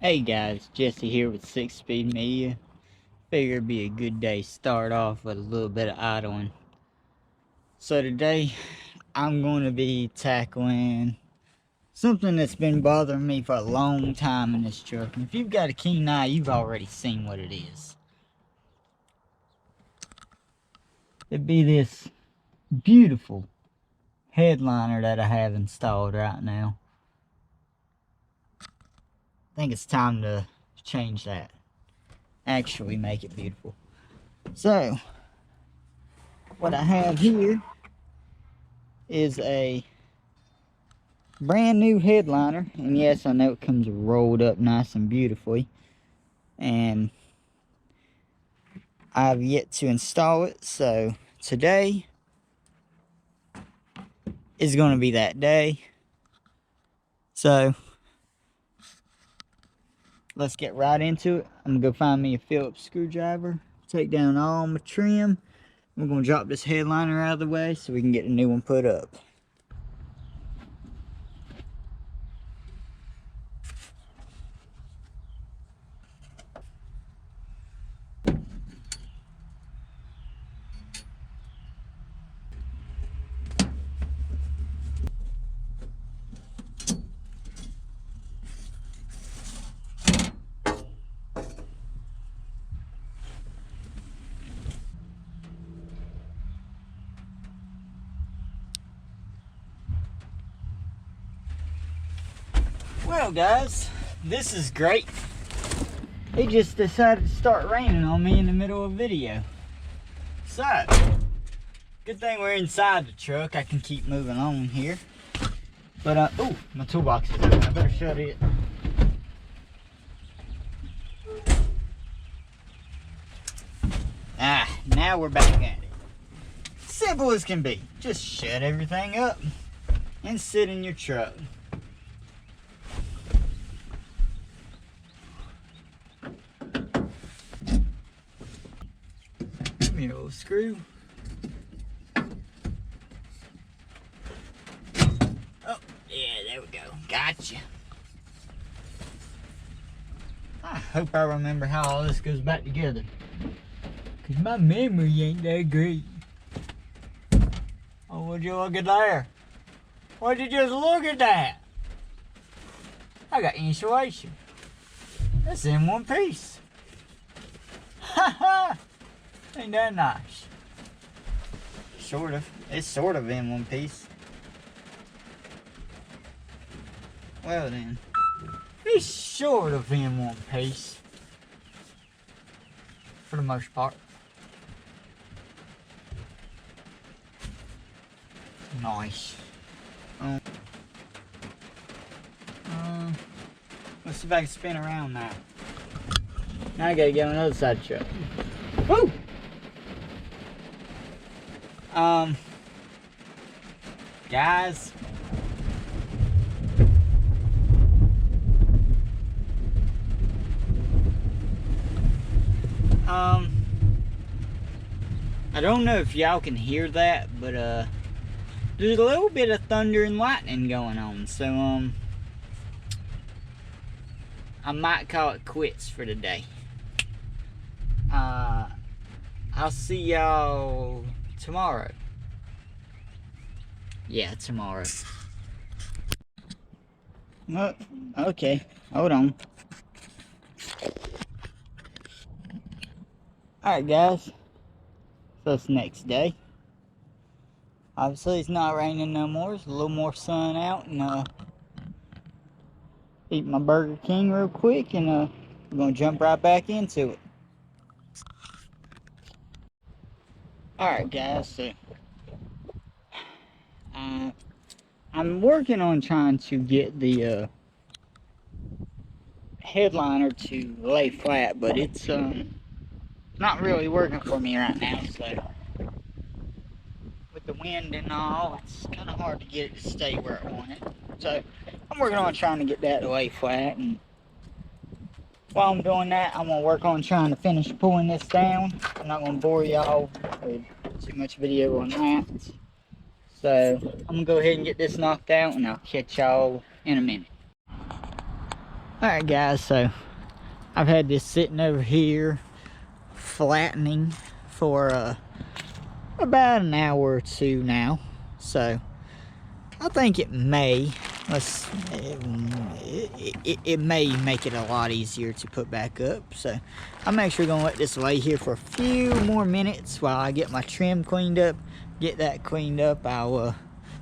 Hey guys, Jesse here with 6 Speed Media. Figure it'd be a good day to start off with a little bit of idling. So today, I'm going to be tackling something that's been bothering me for a long time in this truck. And if you've got a keen eye, you've already seen what it is. It'd be this beautiful headliner that I have installed right now. I think it's time to change that. Actually make it beautiful. So, what I have here is a brand new headliner, and yes, I know it comes rolled up nice and beautifully, and I've yet to install it. So today is going to be that day. So let's get right into it. I'm gonna go find me a Phillips screwdriver, take down all my trim. We're gonna drop this headliner out of the way so we can get a new one put up. Well guys, this is great. It just decided to start raining on me in the middle of a video. So, good thing we're inside the truck. I can keep moving on here. But, oh, my toolbox is open. I better shut it. Now we're back at it. Simple as can be. Just shut everything up and sit in your truck. Give me a little screw. Oh, yeah, there we go. Gotcha. I hope I remember how all this goes back together, because my memory ain't that great. Oh, would you look at there? Would you just look at that? I got insulation. That's in one piece. Ha ha! Ain't that nice? Sort of. It's sort of in one piece. Well then. It's sort of in one piece. For the most part. Nice. Let's see if I can spin around now. Now I gotta get on the other side of the truck. Woo! Guys. I don't know if y'all can hear that, but there's a little bit of thunder and lightning going on, so I might call it quits for today. I'll see y'all tomorrow. Yeah, tomorrow. Oh, okay, hold on. Alright guys, so it's next day. Obviously it's not raining no more, it's a little more sun out, and eat my Burger King real quick, and I'm gonna jump right back into it. Alright guys, so I'm working on trying to get the headliner to lay flat, but it's not really working for me right now, so with the wind and all, it's kind of hard to get it to stay where I want it. So I'm working on trying to get that lay flat, and while I'm doing that, I'm gonna work on trying to finish pulling this down. I'm not gonna bore y'all with too much video on that. So I'm gonna go ahead and get this knocked out, and I'll catch y'all in a minute. Alright guys, so I've had this sitting over here flattening for about an hour or two now. So I think it may it may make it a lot easier to put back up. So I'm actually gonna let this lay here for a few more minutes while I get my trim cleaned up. Get that cleaned up, I'll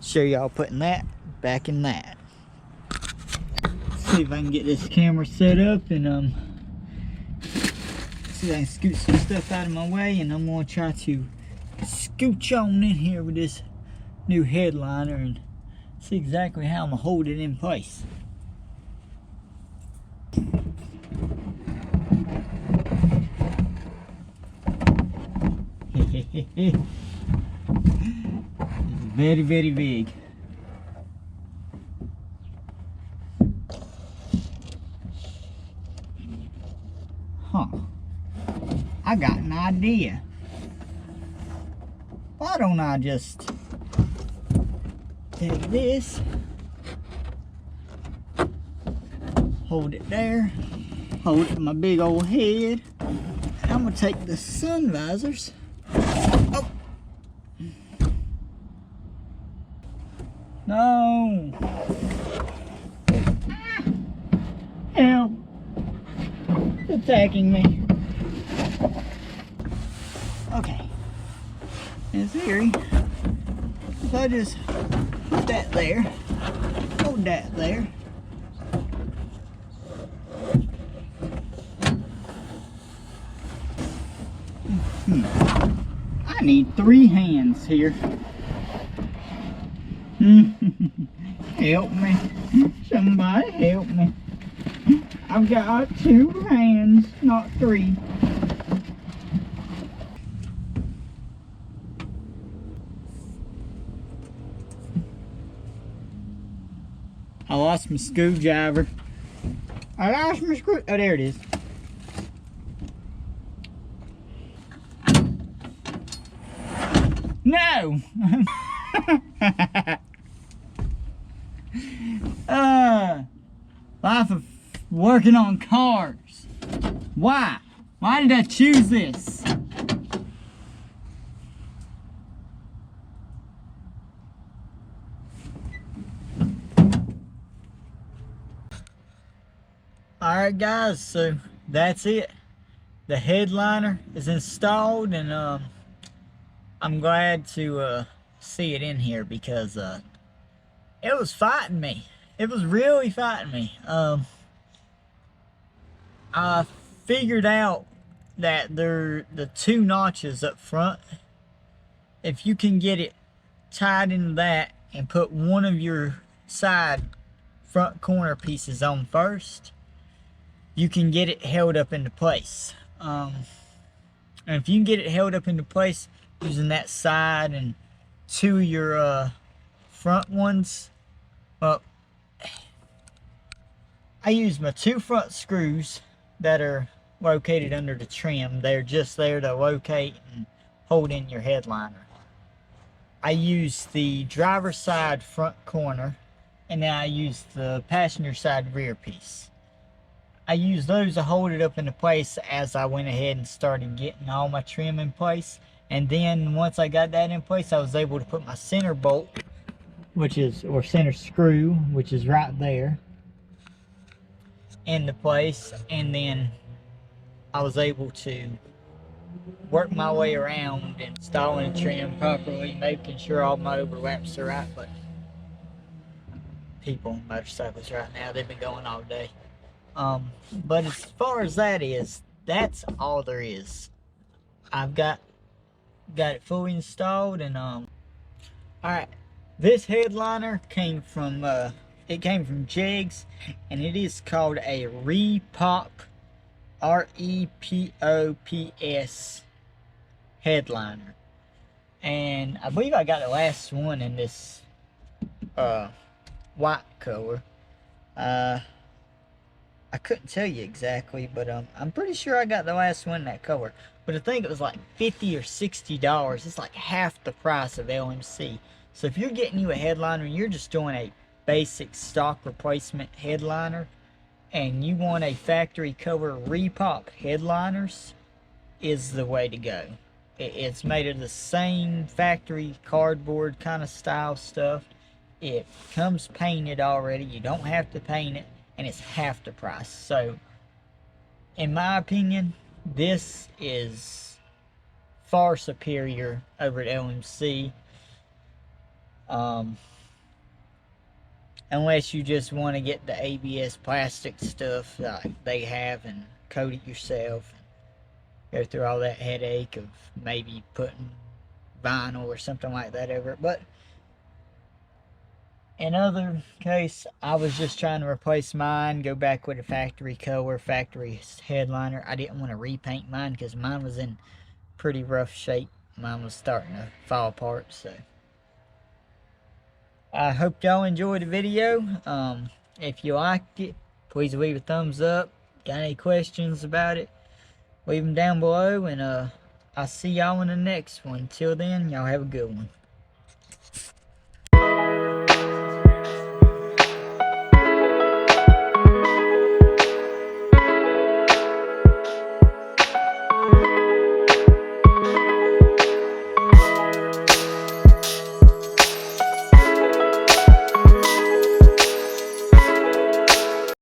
show y'all putting that back in that. See if I can get this camera set up, and see if I can scoot some stuff out of my way, and I'm gonna try to scooch on in here with this new headliner and see exactly how I'm gonna hold it in place. It's very, very big. Huh. I got an idea. Why don't I just take this, hold it there, hold it with my big old head, and I'm gonna take the sun visors. Oh. No. Help. It's attacking me. Okay. In theory, if I just put that there, hold that there, I need 3 hands here. Help me. Somebody help me. I've got 2 hands, not 3. I lost my screwdriver. I lost my screw. Oh, there it is. No! Life of working on cars. Why? Why did I choose this? Alright guys, so that's it. The headliner is installed, and I'm glad to see it in here because it was fighting me. It was really fighting me. I figured out that the 2 notches up front, if you can get it tied into that and put one of your side front corner pieces on first, you can get it held up into place. And if you can get it held up into place using that side and 2 of your front ones, well, I use my 2 front screws that are located under the trim. They're just there to locate and hold in your headliner. I use the driver's side front corner, and then I use the passenger side rear piece. I used those to hold it up into place as I went ahead and started getting all my trim in place. And then once I got that in place, I was able to put my center bolt, or center screw, which is right there, into place. And then I was able to work my way around installing trim properly, making sure all my overlaps are right. But people on motorcycles right now, they've been going all day. But as far as that is, that's all there is. I've got it fully installed, and alright, this headliner came from Jegs, and it is called a Repop, R-E-P-O-P-S headliner. And I believe I got the last one in this white color. I couldn't tell you exactly, but I'm pretty sure I got the last one in that color. But I think it was like $50 or $60. It's like half the price of LMC. So if you're getting you a headliner and you're just doing a basic stock replacement headliner, and you want a factory cover Repop headliners, is the way to go. It's made of the same factory cardboard kind of style stuff. It comes painted already. You don't have to paint it, and it's half the price. So in my opinion, this is far superior over at LMC. Unless you just want to get the ABS plastic stuff like they have and coat it yourself, and go through all that headache of maybe putting vinyl or something like that over it. But in other case, I was just trying to replace mine, go back with a factory color, factory headliner. I didn't want to repaint mine because mine was in pretty rough shape. Mine was starting to fall apart. So I hope y'all enjoyed the video. If you liked it, please leave a thumbs up. Got any questions about it, leave them down below, and I'll see y'all in the next one. Till then, y'all have a good one.